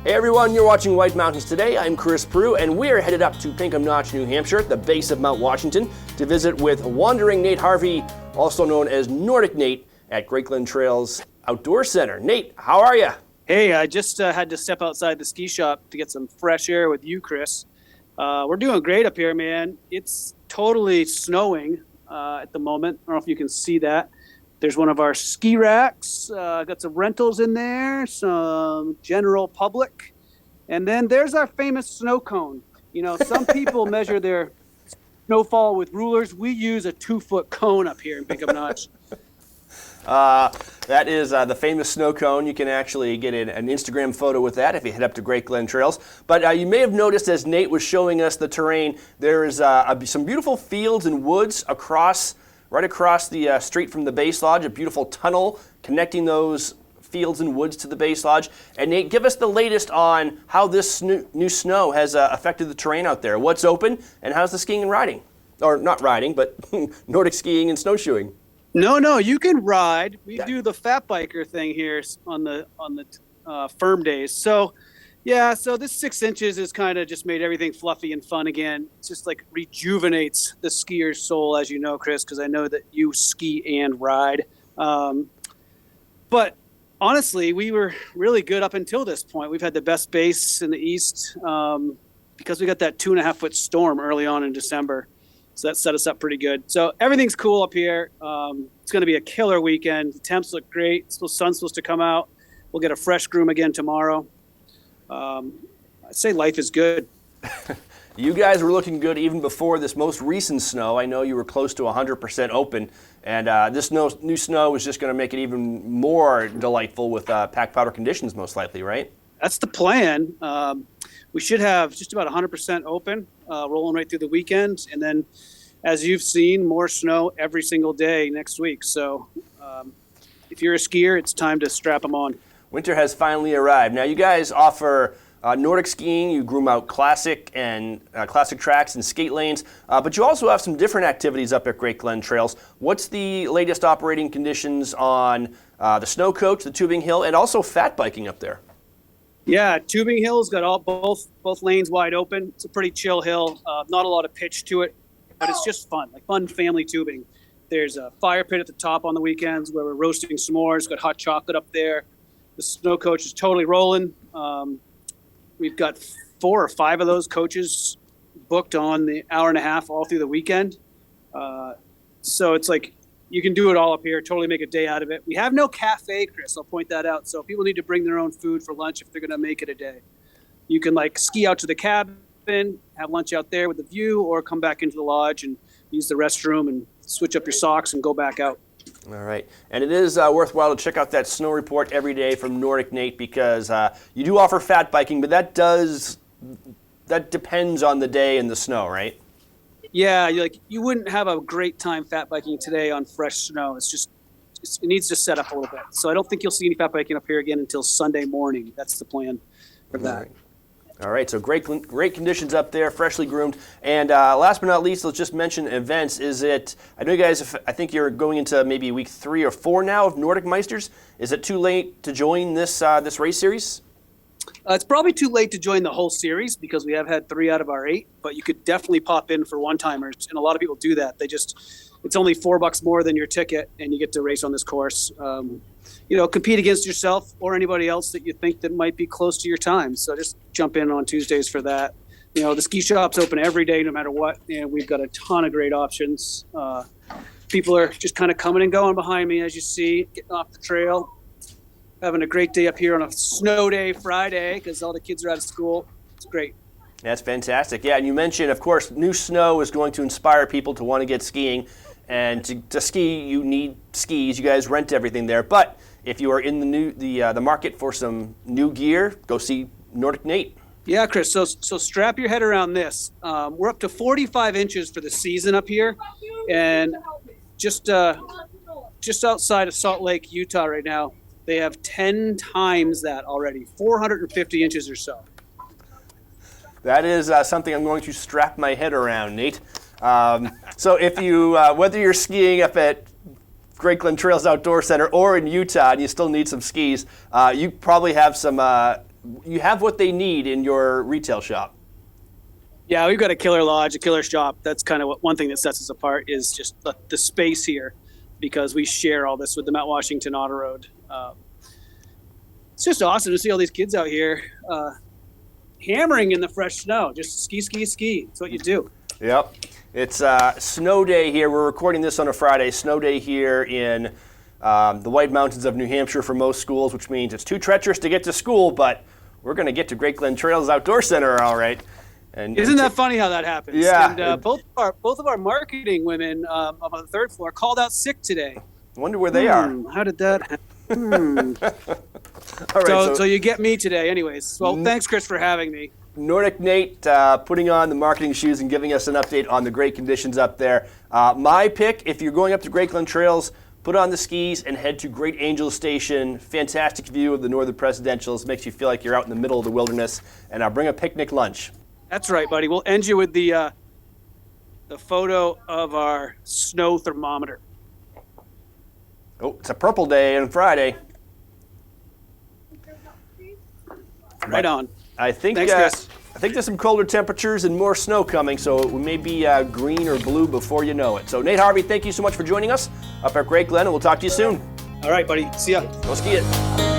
Hey everyone, you're watching White Mountains Today. I'm Chris Prue, and we are headed up to Pinkham Notch, New Hampshire, the base of Mount Washington, to visit with Wandering Nate Harvey, also known as Nordic Nate, at Great Glen Trails Outdoor Center. Nate, how are you? Hey, I just had to step outside the ski shop to get some fresh air with you, Chris. We're doing great up here, man. It's totally snowing at the moment. I don't know if you can see that. There's one of our ski racks. Got some rentals in there, some general public. And then there's our famous snow cone. You know, some people measure their snowfall with rulers. We use a 2-foot cone up here in Pinkham Notch. That is the famous snow cone. You can actually get an Instagram photo with that if you head up to Great Glen Trails. But you may have noticed as Nate was showing us the terrain, there is some beautiful fields and woods right across the street from the base lodge, a beautiful tunnel connecting those fields and woods to the base lodge. And Nate, give us the latest on how this new snow has affected the terrain out there. What's open and how's the skiing and riding? Or not riding, but Nordic skiing and snowshoeing. No, you can ride. We do the fat biker thing here on the firm days. So this 6 inches has kind of just made everything fluffy and fun again. It's just like rejuvenates the skier's soul, as you know, Chris, because I know that you ski and ride. But honestly, we were really good up until this point. We've had the best base in the East because we got that 2.5-foot storm early on in December. So that set us up pretty good. So everything's cool up here. It's going to be a killer weekend. The temps look great. The sun's supposed to come out. We'll get a fresh groom again tomorrow. I'd say life is good. You guys were looking good even before this most recent snow. I know you were close to 100% open, and this new snow is just going to make it even more delightful with pack powder conditions, most likely, right? That's the plan. We should have just about 100% open, rolling right through the weekend, and then, as you've seen, more snow every single day next week. So if you're a skier, it's time to strap them on. Winter has finally arrived. Now, you guys offer Nordic skiing. You groom out classic tracks and skate lanes, but you also have some different activities up at Great Glen Trails. What's the latest operating conditions on the snow coach, the tubing hill, and also fat biking up there? Yeah, Tubing Hill's got both lanes wide open. It's a pretty chill hill. Not a lot of pitch to it, but it's just fun, like fun family tubing. There's a fire pit at the top on the weekends where we're roasting s'mores. Got hot chocolate up there. The snow coach is totally rolling. We've got 4 or 5 of those coaches booked on the hour and a half all through the weekend. So it's like, you can do it all up here, totally make a day out of it. We have no cafe, Chris, I'll point that out. So people need to bring their own food for lunch if they're going to make it a day. You can ski out to the cabin, have lunch out there with the view, or come back into the lodge and use the restroom and switch up your socks and go back out. All right. And it is worthwhile to check out that snow report every day from Nordic Nate because you do offer fat biking, but that depends on the day and the snow, right? Yeah, you wouldn't have a great time fat biking today on fresh snow. It needs to set up a little bit. So I don't think you'll see any fat biking up here again until Sunday morning. That's the plan for that. All right, so great conditions up there, freshly groomed. And last but not least, let's just mention events. I know you guys, I think you're going into maybe week 3 or 4 now of Nordic Meisters. Is it too late to join this race series? It's probably too late to join the whole series because we have had 3 out of our 8, but you could definitely pop in for one-timers, and a lot of people do that. It's only $4 more than your ticket, and you get to race on this course. Compete against yourself or anybody else that you think that might be close to your time. So just jump in on Tuesdays for that. The ski shop's open every day, no matter what, and we've got a ton of great options. People are just kind of coming and going behind me, as you see, getting off the trail. Having a great day up here on a snow day Friday because all the kids are out of school. It's great. That's fantastic. Yeah, and you mentioned, of course, new snow is going to inspire people to want to get skiing. And to ski, you need skis. You guys rent everything there. But if you are in the market for some new gear, go see Nordic Nate. Yeah, Chris. So strap your head around this. We're up to 45 inches for the season up here, and just outside of Salt Lake, Utah, right now. They have 10 times that already, 450 inches or so. That is something I'm going to strap my head around, Nate. So if you, whether you're skiing up at Great Glen Trails Outdoor Center or in Utah and you still need some skis, you probably have some you have what they need in your retail shop. Yeah, we've got a killer lodge, a killer shop. That's kind of one thing that sets us apart is just the space here, because we share all this with the Mount Washington Auto Road. It's just awesome to see all these kids out here hammering in the fresh snow. Just ski, ski, ski. That's what you do. Yep. It's snow day here. We're recording this on a Friday. Snow day here in the White Mountains of New Hampshire for most schools, which means it's too treacherous to get to school, but we're going to get to Great Glen Trails Outdoor Center all right. And isn't that funny how that happens? Yeah. And both of our marketing women up on the third floor called out sick today. I wonder where they are. How did that happen? All right, so you get me today anyways. Well, thanks, Chris, for having me. Nordic Nate putting on the marketing shoes and giving us an update on the great conditions up there. My pick, if you're going up to Great Glen Trails, put on the skis and head to Great Angels Station. Fantastic view of the Northern Presidentials. Makes you feel like you're out in the middle of the wilderness. And bring a picnic lunch. That's right, buddy. We'll end you with the photo of our snow thermometer. Oh, it's a purple day on Friday. Right on. I think Thanks, Chris. I think there's some colder temperatures and more snow coming, so we may be green or blue before you know it. So Nate Harvey, thank you so much for joining us up at Great Glen, and we'll talk to you soon. All right, buddy. See ya. Go ski it.